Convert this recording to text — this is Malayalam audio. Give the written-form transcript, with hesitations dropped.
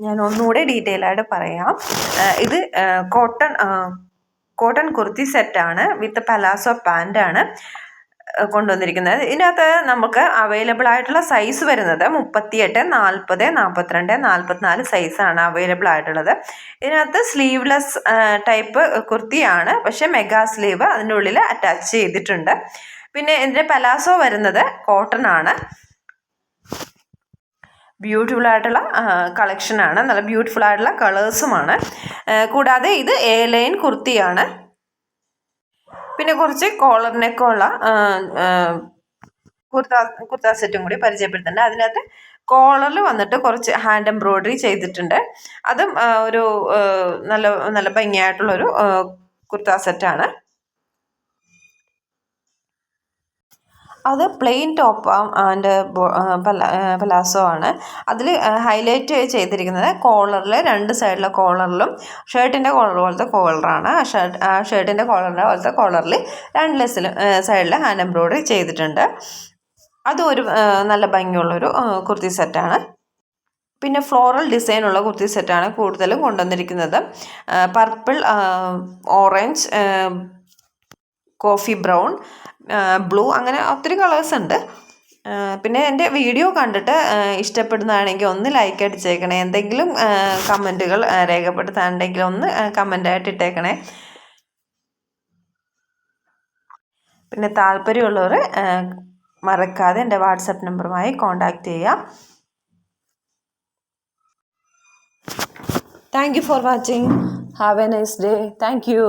ഞാൻ ഒന്നുകൂടെ ഡീറ്റെയിൽ ആയിട്ട് പറയാം. ഇത് കോട്ടൺ കുർത്തി സെറ്റാണ് വിത്ത് പലാസോ പാൻ്റാണ് കൊണ്ടുവന്നിരിക്കുന്നത്. ഇതിനകത്ത് നമുക്ക് അവൈലബിൾ ആയിട്ടുള്ള സൈസ് വരുന്നത് 38, 40, 42, 44 സൈസാണ് അവൈലബിൾ ആയിട്ടുള്ളത്. ഇതിനകത്ത് സ്ലീവ്ലെസ് ടൈപ്പ് കുർത്തിയാണ്, പക്ഷേ മെഗാ സ്ലീവ് അതിൻ്റെ ഉള്ളിൽ അറ്റാച്ച് ചെയ്തിട്ടുണ്ട്. പിന്നെ ഇതിൻ്റെ പലാസോ വരുന്നത് കോട്ടൺ ആണ്. ബ്യൂട്ടിഫുൾ ആയിട്ടുള്ള കളക്ഷനാണ്, നല്ല ബ്യൂട്ടിഫുൾ ആയിട്ടുള്ള കളേഴ്സുമാണ്. കൂടാതെ ഇത് എ ലൈൻ കുർത്തിയാണ്. പിന്നെ കുറച്ച് കോളർ നെക്കുള്ള കുർത്ത സെറ്റും കൂടി പരിചയപ്പെടുത്തുന്നുണ്ട്. അതിനകത്ത് കോളറിൽ വന്നിട്ട് കുറച്ച് ഹാൻഡ് എംബ്രോയ്ഡറി ചെയ്തിട്ടുണ്ട്. അതും ഒരു നല്ല നല്ല ഭംഗിയായിട്ടുള്ളൊരു കുർത്ത സെറ്റാണ്. അത് പ്ലെയിൻ ടോപ്പ് ആൻഡ് പലാസോ ആണ്. അതിൽ ഹൈലൈറ്റ് ചെയ്തിരിക്കുന്നത് കോളറിൽ 2 സൈഡിലെ കോളറിലും ഷർട്ടിൻ്റെ കോളർ പോലത്തെ കോളറാണ്. ആ ഷർട്ടിൻ്റെ കോളറിൻ്റെ പോലത്തെ കോളറിൽ 2 സൈഡിൽ ഹാൻഡ് എംബ്രോയ്ഡറി ചെയ്തിട്ടുണ്ട്. അതും ഒരു നല്ല ഭംഗിയുള്ളൊരു കുർത്തി സെറ്റാണ്. പിന്നെ ഫ്ലോറൽ ഡിസൈനുള്ള കുർത്തി സെറ്റാണ് കൂടുതലും കൊണ്ടുവന്നിരിക്കുന്നത്. Purple, orange, coffee brown, blue, അങ്ങനെ ഒത്തിരി കളേഴ്സ് ഉണ്ട്. പിന്നെ എൻ്റെ വീഡിയോ കണ്ടിട്ട് ഇഷ്ടപ്പെടുന്നതാണെങ്കിൽ ഒന്ന് ലൈക്ക് അടിച്ചേക്കണേ. എന്തെങ്കിലും കമൻറ്റുകൾ രേഖപ്പെടുത്താനുണ്ടെങ്കിൽ ഒന്ന് കമൻ്റായിട്ട് ഇട്ടേക്കണേ. പിന്നെ താല്പര്യമുള്ളവർ മറക്കാതെ എൻ്റെ വാട്സപ്പ് നമ്പറുമായി കോൺടാക്റ്റ് ചെയ്യുക. Thank you for watching. Have A nice day. Thank you.